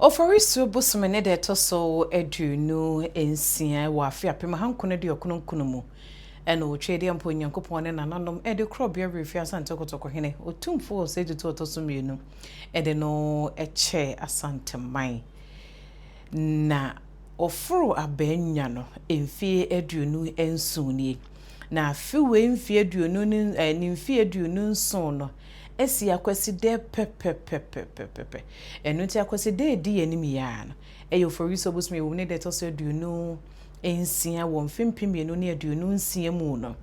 Oforisu busumene de toso edunu ensia wa afia pema hankono de okonokono mu ena otwede ampo nyankopon ne nananom ede krobia refia asante kotoko hene otumfo seduto toso mienu ede no eche asante man na ofuru abenya no emfie edunu ensuni na afiwe emfie edunu ni mfie edunu nson no esi akwasi de pepepepepepe enu ti akwasi de di anim ya no eyo for so busme wo ne de to so aduonu ensia wo mfempem enu ne aduonu nsia mu no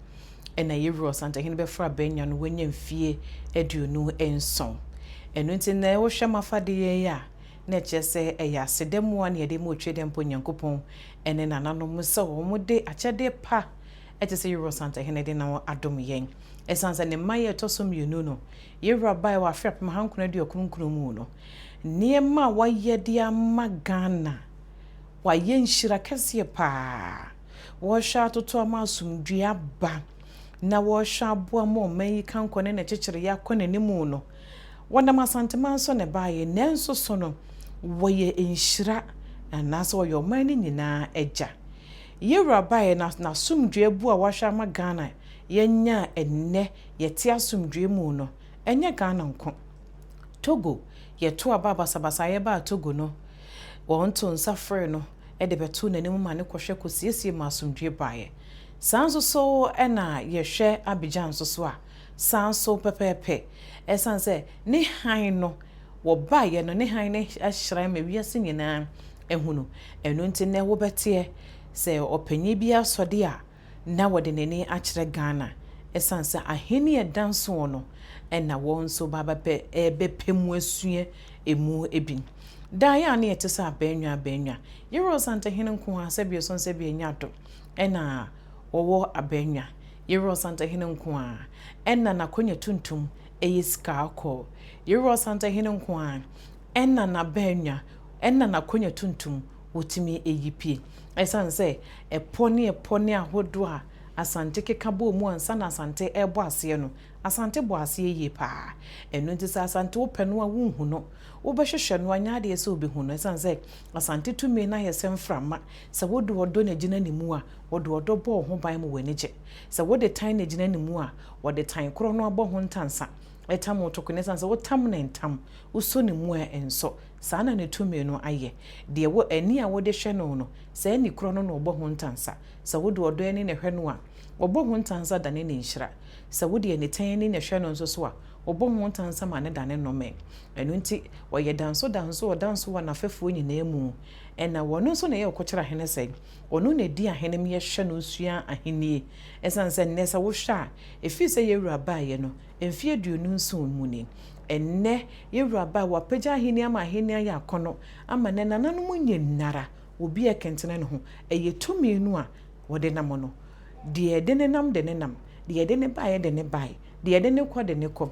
ena yewro santa hene be fra benya no wanya mfie aduonu enson enu ti na wo hwe mafade ya na chese eya asedemu an ye de mo twede mpo nyankopon ene nananom se wo mo de achede pa etese yewro santa hene de na adom yen esansa ne maye tosom yenu no yewra bai wa afrap mahankuna de okunkunu mu no niema waye dia magana waye nshira kese pa wo sha toto amasumdua ba na wo sha aboa mo mai kankone na chechire ya kone ni mu no wona masantema so ne baye nenso so no waye nshira na so yo mani nyina eja yewra bai na sumdua bu a wo sha magana yenya enne yete asumdwe mu no enye Ghana nko Togo yeto ababa sabasa ye ba Togo no wonto nsafre no ede beto nanim ma ne kohwe kosiesie ma asumdwe bae sanso so ena yehwe Abidjan so a sanso pepepe esanse ne han no wo bae no ne han ne ahira ma wiase nyina ehunu eno nti ne wo bete se opanyi bia sode a na wode neni akire Ghana esanse aheni edanso no ena wonso baba pe ebepemu asue emu ebin da ya na yetesa abenwa yero santa hene nko a sebie son sebie nyado ena wowo abenwa yero santa hene nko a ena na konya tuntum eyiska akọ yero santa hene nko a ena na benwa ena na konya tuntum wotimi eyipie esanse epone ahodo a asante kekabo mu ansa na asante ebo ase no asante bo ase ye pa enu nti sa asante wo penu a wonhu no wo behwehwe no anya de ese obehu no esanse asante tumi na yesem frama sa wodo odo na gina nimu a wodo odo bo ho ban mu wanije sa wode tan na gina nimu a wode tan kro no abo ho ntansa etam otokone esanse wo tam na ntam uso nimu a enso sa na ne tumi no aye de wo ani a wode hwe no no sa ani kro no no obo ho ntansa sa wodo odo ani ne hwe no a obo ho ntansa dane ne nhyira sa wode ani tan ani ne hwe no nso so a obo ho ntansa ma ne dane no me enu nti woye danso wa na fefo nyina mu ena wono nso na ye okokira hene sei onu na di ahene me hwe no sua ahenie esanse ne sa wo hwa efi se yewura baaye no emfi aduonu nso mu ni enne yewura ba wa pagya ahenie ama ahenie ya akono ama ne nananom nyinara obi ekentene ne ho eyetumi nu a wode namono de de ne nam de de ne baaye de ne baaye de de ne kɔ de ne kɔ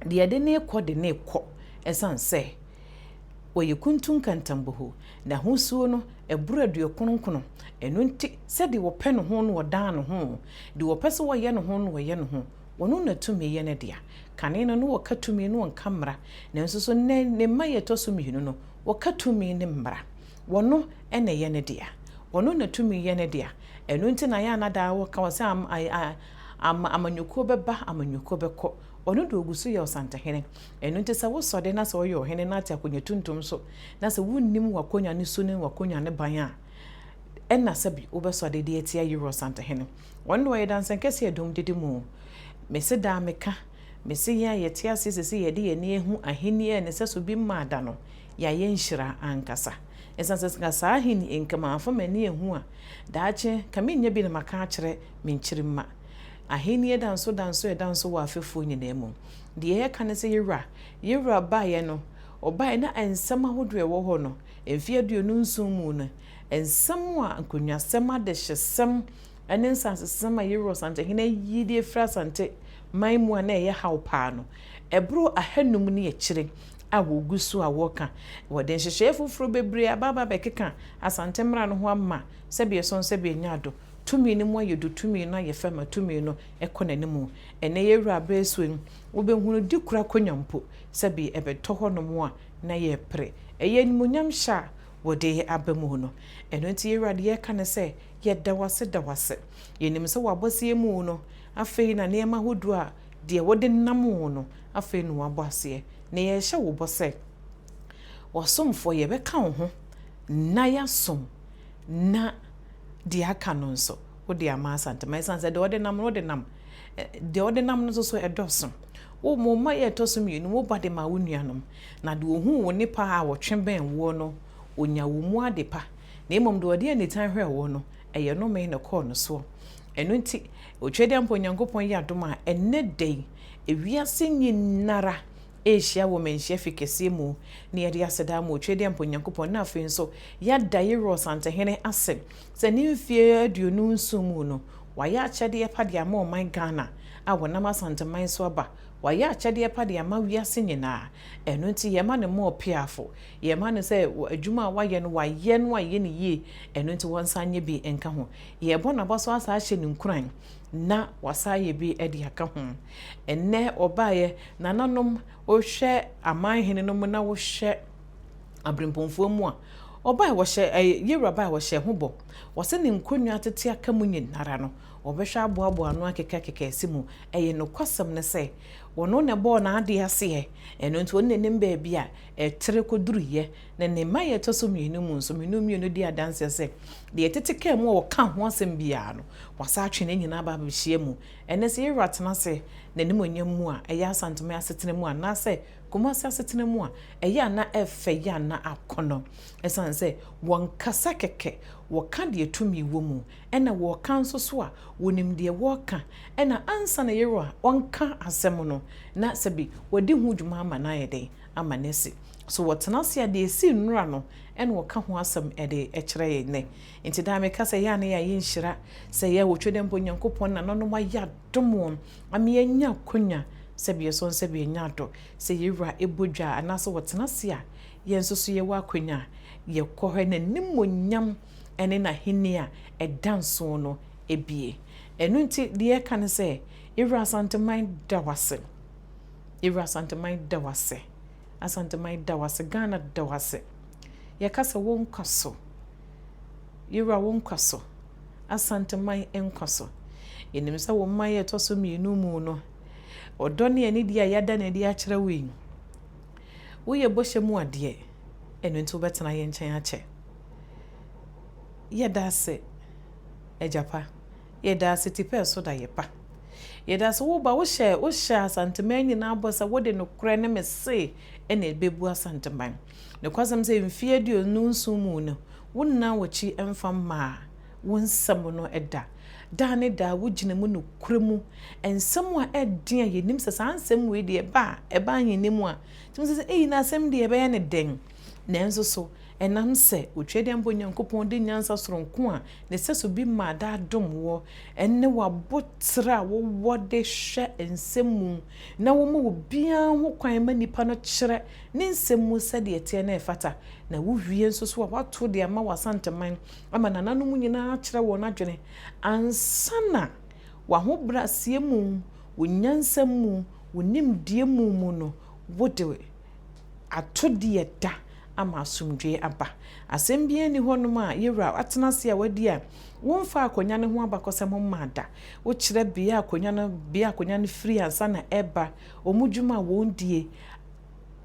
de de ne kɔ de ne kɔ esanse oye kuntun kantambo na husuo no ebura aduokonokono enu nti se de wo pɛ no ho no wodan no ho de wo pɛ se wo ye no ho no wo ye no ho wono na tumi ye ne dia kane no no wakatumi no nkamra na nso so ne maye to so mihinu no wakatumi ne mbra wono ene ye ne dia wono na tumi ye ne dia enu nti na ya na da wo ka wose amanyuko beba amanyuko beko ono do ogusu ye osanta hene enu nti sa wo sode na sa wo yo hene na tia konya tuntum so na sa wunnim wakonya ne so ne wakonya ne ban a enna sabi wo be sode de etia yero santa hene wono ye dansan kese edom didi mu mese da meka mese ya yetia sese ye de ye ne ehu ahenie ne seso bi maada no ya ye nhyira ankasa esanse nga sa ahini enkama afama ne ehu a daache kamenye bi na maka akire menchirimma ahenie danso wa afefo nyina mu de ye ka ne se yewra baaye no obae na ensam ahodo ewo ho no emfi aduonu nson mu no ensam a nkonwa sema de hyesem ene nsansesem a yewra sante hina yidi efra sante maimu na ye hawpa no ebro ahanum ne ye kire a wogusu a woka wode nhyehyɛ fufuro bebre ababa bekeka asante mra no ho amma sebe son sebe nyado tumi ni mo yedu tumi na ye fema tumi no ekonanimu ene yewura abesuen wo behunu dikura konyampo sebe ebeto ho no mo a na ye pre eye nimunyam hya wode abamu no eno nti Ewurade ye ka ne se ye dawase ye nim se wabosie mu no afei na nema hodu a de wode nam no afei no wabose na ye hye wo bose wasomfo ye beka wo ho na yasom na de aka no nso wode ama Asantema sanse de wode nam no de nam de wode nam no so edoso wo mo ma ye tosum yinu wo bade ma wo nuanom na de ohu wo nipa a wo tweben wo no onya wo mu adepa na emom de wode ani tan hwe wo no eye no me ne call no so eno nti otwede mpo Nyankopon ya doma enne dei ewiase nyinara ehia wo menhia fikese mu na ye de aseda mu otwede mpo Nyankopon na afi nso ya dairo santehene ase se ni mfie aduonu nsumu no waya achede ye pade ama oman Ghana a wonam Asantema so aba waya achede ye pade ama wiase nyina eno nti ye ma ne mo piafo ye ma ne se adwuma waye no waye ne ye eno nti wonsanye bi enka ho ye bona boso asa ahye ne nkuran na wasaye bi edi aka ho enne obaye nananom ohwe aman hene no mu na wo hwe abrempomfo mu a obaye wo hye Yewura baye wo hye ho bo wose ne nkonwa tete aka mu nyinara no obehwa aboabo anu akeka asimu eye no kwasam ne se wono ne bo na ade ase eno nti wonne nim ba bia etere koduruye na ne maye toso mienu mu nso mienu mienu di adanse se de etete ka mu wo ka ho asem bia no wasa atwe nyina ba bihie mu ene se Yewura tena se na nim onyam mu a eye Asantema asetene mu a na se Kumasi asetene mu a eye na efe ya na akono esan se won kasa keke wo ka de etumi wo mu ena wo ka nso so a wonim de wo ka ena ansa na Yewura onka asem no na sebi wodi hu dwuma ama na yede ama nesi so wotena se de esi nnura no ena wo ka ho asem ede ekire ye ne nti da me ka se ya na ya yinhira se ya wotwede mpo Nyankopon na no ma ya domo ame anya konya sebi so sebi nyato se Yewura ebodwa anaso wotena se a yenso so ye wa konya ye kohwe na nimonyam ene na hinia edanso no ebie enu nti de ka ne se Yewura Asantema dawase Yewura Asantema dawase Asantema dawase Ghana dawase ye kasa won kwaso Yewura won kwaso Asantema enkwaso enim se wo maye toso mienu mu no odone ani dia yada na dia akere wi wo ye bohye mu ade enu nti obetena ye nchen ache ye dase ejapa ye dase tipe so da ye pa ye dase wo ba wo hye Asantema nyina abosa wo de no kure ne mese ene bebu Asantema ne kwasam se mfie dio nu nsumu no wonna wachi emfa ma wonsam no eda dane da wugina mu no kuremu ensem a edin a yenim se sansem we de eba anyinimu a tum se na asem de eba ya ne den nenso so enam se otwede mbo Nyankopon de nyansa soronko a ne seso bi ma da dom wo enne wabotra wo wode hwe ensemu na wo mu bia ho kwan ma nipa no kyere ne nsemu se de ete na efata na wo hwie nso so wato de ama Asantema ama nananom nyina kyere wo na dwene ansana wa ho brasie mu wonyansa mu wonimdie mu no wode atode da ama asumdwe aba asem bia ni honum a Yewura atena se a wadi a wonfa akonya ne ho abakosem mada wo kire bia akonya no free ansa na eba omudwuma wondie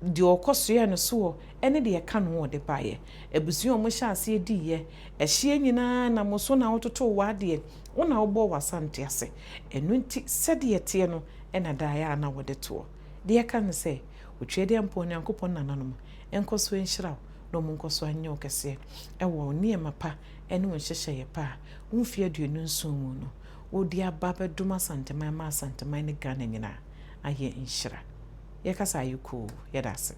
de okoso no so ene de ka no wo de baye ebusu omo hya ase diye ehye nyina na moso na wototo wade wona wobo wasante ase enu nti sede yete no ena daaya na wode to de ka ne se otwede mpo Nyankopon nananom enkoso enhyira no munkoso anyo kese ewo niema pa ene wonhyehye ye pa wonfie aduonu nsumu no wodi aba beduma Asantema ma Asantema ne Ghana nyina aye enhyira ye kasa ayuko ye dase